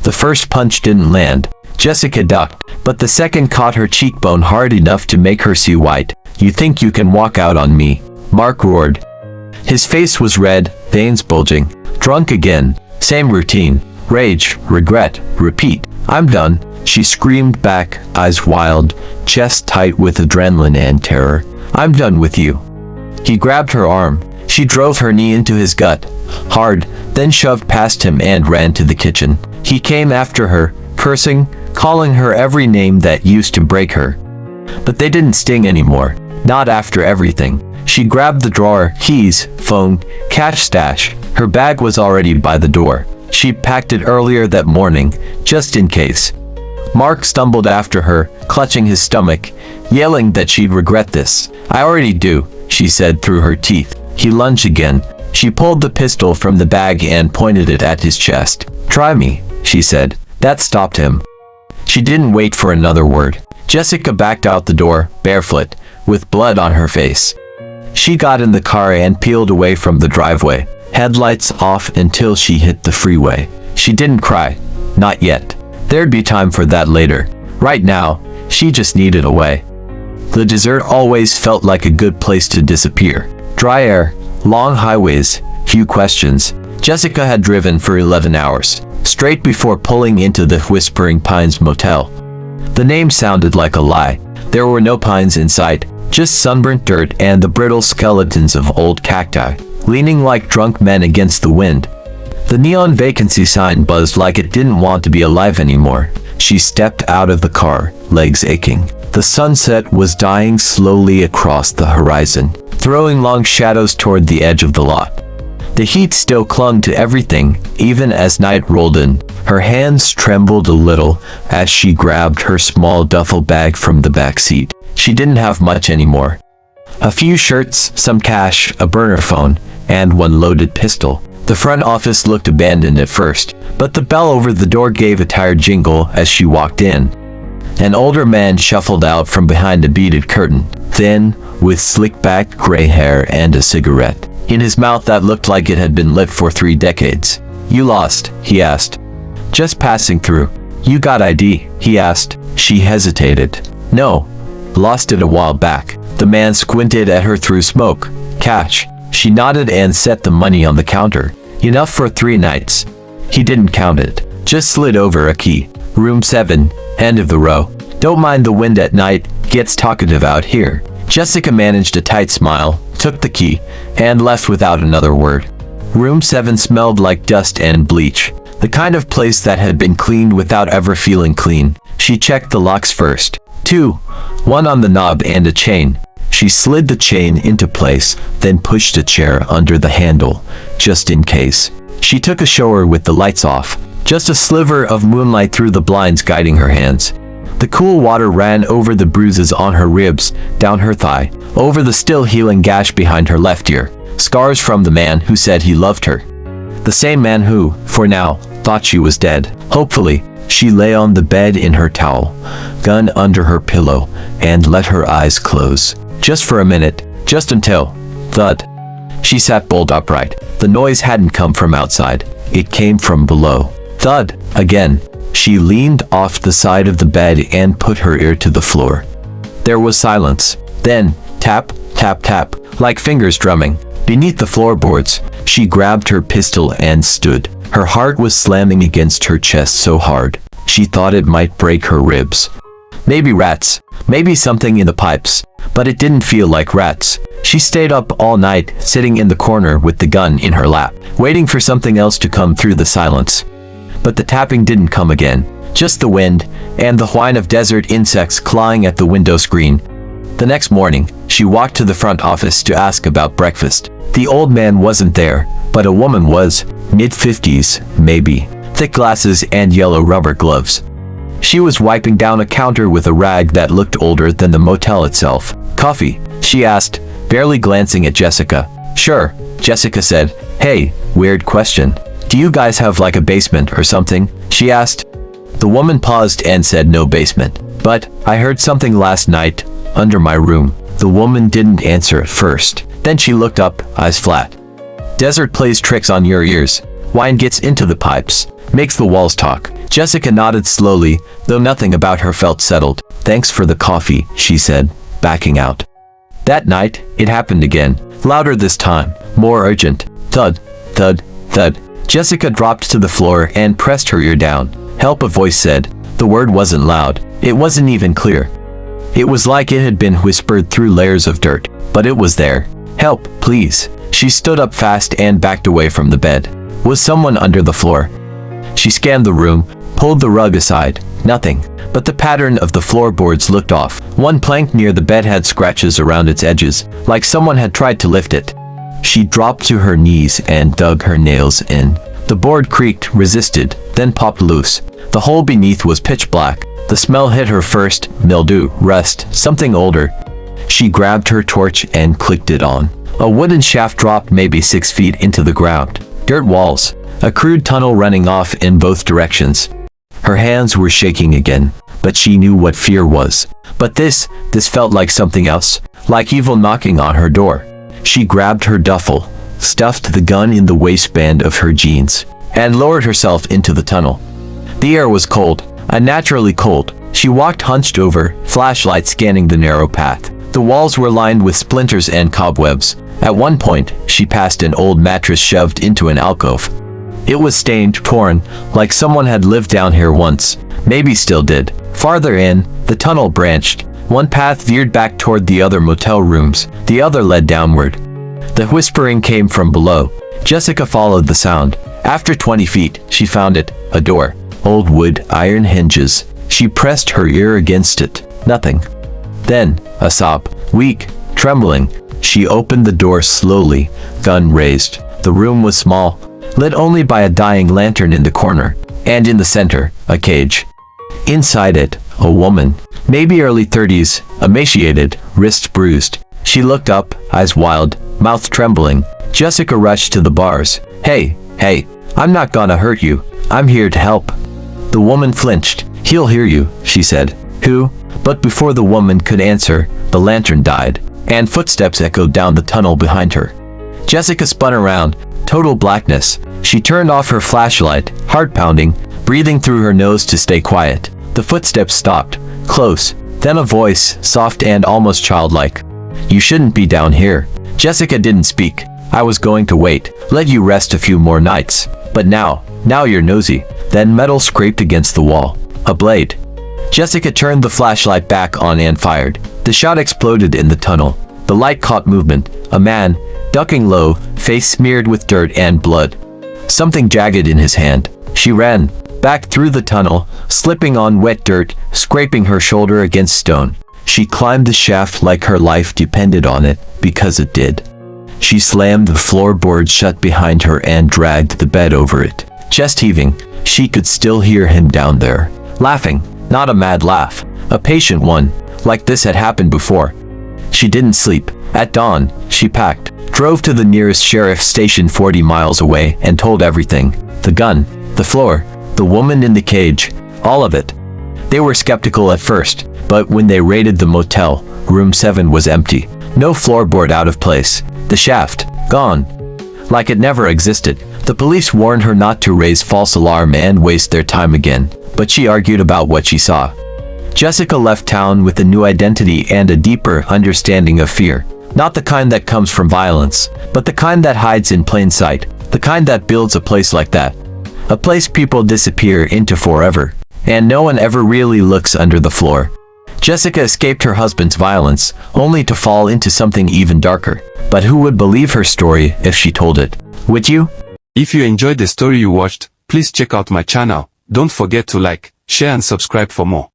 The first punch didn't land. Jessica ducked, but the second caught her cheekbone hard enough to make her see white. "You think you can walk out on me?" Mark roared. His face was red, veins bulging. "Drunk again. Same routine. Rage, regret, repeat. I'm done," she screamed back, eyes wild, chest tight with adrenaline and terror. "I'm done with you." He grabbed her arm. She drove her knee into his gut, hard, then shoved past him and ran to the kitchen. He came after her, cursing, calling her every name that used to break her. But they didn't sting anymore. Not after everything. She grabbed the drawer, keys, phone, cash stash. Her bag was already by the door. She packed it earlier that morning, just in case. Mark stumbled after her, clutching his stomach, yelling that she'd regret this. "I already do," she said through her teeth. He lunged again. She pulled the pistol from the bag and pointed it at his chest. "Try me," she said. That stopped him. She didn't wait for another word. Jessica backed out the door, barefoot, with blood on her face. She got in the car and peeled away from the driveway, headlights off until she hit the freeway. She didn't cry. Not yet. There'd be time for that later. Right now, she just needed a way. The desert always felt like a good place to disappear. Dry air, long highways, few questions. Jessica had driven for 11 hours, straight before pulling into the Whispering Pines motel. The name sounded like a lie. There were no pines in sight, just sunburnt dirt and the brittle skeletons of old cacti, leaning like drunk men against the wind. The neon vacancy sign buzzed like it didn't want to be alive anymore. She stepped out of the car, legs aching. The sunset was dying slowly across the horizon, throwing long shadows toward the edge of the lot. The heat still clung to everything, even as night rolled in. Her hands trembled a little as she grabbed her small duffel bag from the back seat. She didn't have much anymore. A few shirts, some cash, a burner phone, and one loaded pistol. The front office looked abandoned at first, but the bell over the door gave a tired jingle as she walked in. An older man shuffled out from behind a beaded curtain, thin, with slick-back gray hair and a cigarette in his mouth that looked like it had been lit for 3 decades. "You lost?" he asked. "Just passing through." "You got ID?" he asked. She hesitated. "No. Lost it a while back." The man squinted at her through smoke. "Cash." She nodded and set the money on the counter. "Enough for 3 nights." He didn't count it. Just slid over a key. "Room 7, end of the row. Don't mind the wind at night, gets talkative out here." Jessica managed a tight smile, took the key, and left without another word. Room 7 smelled like dust and bleach, the kind of place that had been cleaned without ever feeling clean. She checked the locks first. 2, one on the knob and a chain. She slid the chain into place, then pushed a chair under the handle, just in case. She took a shower with the lights off, just a sliver of moonlight through the blinds guiding her hands. The cool water ran over the bruises on her ribs, down her thigh, over the still healing gash behind her left ear. Scars from the man who said he loved her. The same man who, for now, thought she was dead. Hopefully, she lay on the bed in her towel, gun under her pillow, and let her eyes close. Just for a minute, just until, thud. She sat bolt upright. The noise hadn't come from outside. It came from below. Thud, again. She leaned off the side of the bed and put her ear to the floor. There was silence. Then, tap, tap, tap, like fingers drumming. Beneath the floorboards, she grabbed her pistol and stood. Her heart was slamming against her chest so hard, she thought it might break her ribs. Maybe rats, maybe something in the pipes, but it didn't feel like rats. She stayed up all night, sitting in the corner with the gun in her lap, waiting for something else to come through the silence. But the tapping didn't come again, just the wind, and the whine of desert insects clawing at the window screen. The next morning, she walked to the front office to ask about breakfast. The old man wasn't there, but a woman was, mid-50s, maybe, thick glasses and yellow rubber gloves. She was wiping down a counter with a rag that looked older than the motel itself. "Coffee?" she asked, barely glancing at Jessica. "Sure," Jessica said. "Hey, weird question. Do you guys have like a basement or something?" she asked. The woman paused and said no basement. "But, I heard something last night, under my room." The woman didn't answer at first. Then she looked up, eyes flat. "Desert plays tricks on your ears. Wine gets into the pipes, makes the walls talk." Jessica nodded slowly, though nothing about her felt settled. Thanks for the coffee, she said, backing out. That night, it happened again. Louder this time, more urgent. Thud, thud, thud. Jessica dropped to the floor and pressed her ear down. Help, a voice said. The word wasn't loud. It wasn't even clear. It was like it had been whispered through layers of dirt, but it was there. Help, please. She stood up fast and backed away from the bed. Was someone under the floor? She scanned the room, pulled the rug aside. Nothing. But the pattern of the floorboards looked off. One plank near the bed had scratches around its edges, like someone had tried to lift it. She dropped to her knees and dug her nails in. The board creaked, resisted, then popped loose. The hole beneath was pitch black. The smell hit her first, mildew, rust, something older. She grabbed her torch and clicked it on. A wooden shaft dropped maybe 6 feet into the ground. Dirt walls. A crude tunnel running off in both directions. Her hands were shaking again, but she knew what fear was. But this felt like something else, like evil knocking on her door. She grabbed her duffel, stuffed the gun in the waistband of her jeans, and lowered herself into the tunnel. The air was cold, unnaturally cold. She walked hunched over, flashlight scanning the narrow path. The walls were lined with splinters and cobwebs. At one point, she passed an old mattress shoved into an alcove. It was stained, torn, like someone had lived down here once, maybe still did. Farther in, the tunnel branched. One path veered back toward the other motel rooms, the other led downward. The whispering came from below. Jessica followed the sound. After 20 feet, she found it, a door. Old wood, iron hinges. She pressed her ear against it. Nothing. Then, a sob. Weak, trembling. She opened the door slowly, gun raised. The room was small, lit only by a dying lantern in the corner. And in the center, a cage. Inside it, a woman, maybe early 30s, emaciated, wrists bruised. She looked up, eyes wild, mouth trembling. Jessica rushed to the bars. Hey, I'm not gonna hurt you. I'm here to help. The woman flinched. He'll hear you, she said. Who? But before the woman could answer, the lantern died, and footsteps echoed down the tunnel behind her. Jessica spun around. Total blackness. She turned off her flashlight, heart pounding, breathing through her nose to stay quiet. The footsteps stopped, close. Then a voice, soft and almost childlike. You shouldn't be down here. Jessica didn't speak. I was going to wait, let you rest a few more nights. But now you're nosy. Then metal scraped against the wall. A blade. Jessica turned the flashlight back on and fired. The shot exploded in the tunnel. The light caught movement. A man, ducking low, face smeared with dirt and blood. Something jagged in his hand. She ran back through the tunnel, slipping on wet dirt, scraping her shoulder against stone. She climbed the shaft like her life depended on it, because it did. She slammed the floorboard shut behind her and dragged the bed over it. Chest heaving, she could still hear him down there. Laughing, not a mad laugh, a patient one, like this had happened before. She didn't sleep. At dawn, she packed, drove to the nearest sheriff station 40 miles away and told everything. The gun, the floor, the woman in the cage, all of it. They were skeptical at first, but when they raided the motel, room 7 was empty. No floorboard out of place. The shaft, gone. Like it never existed. The police warned her not to raise false alarm and waste their time again, but she argued about what she saw. Jessica left town with a new identity and a deeper understanding of fear. Not the kind that comes from violence, but the kind that hides in plain sight. The kind that builds a place like that. A place people disappear into forever, and no one ever really looks under the floor. Jessica escaped her husband's violence, only to fall into something even darker. But who would believe her story if she told it? Would you? If you enjoyed the story you watched, please check out my channel. Don't forget to like, share and subscribe for more.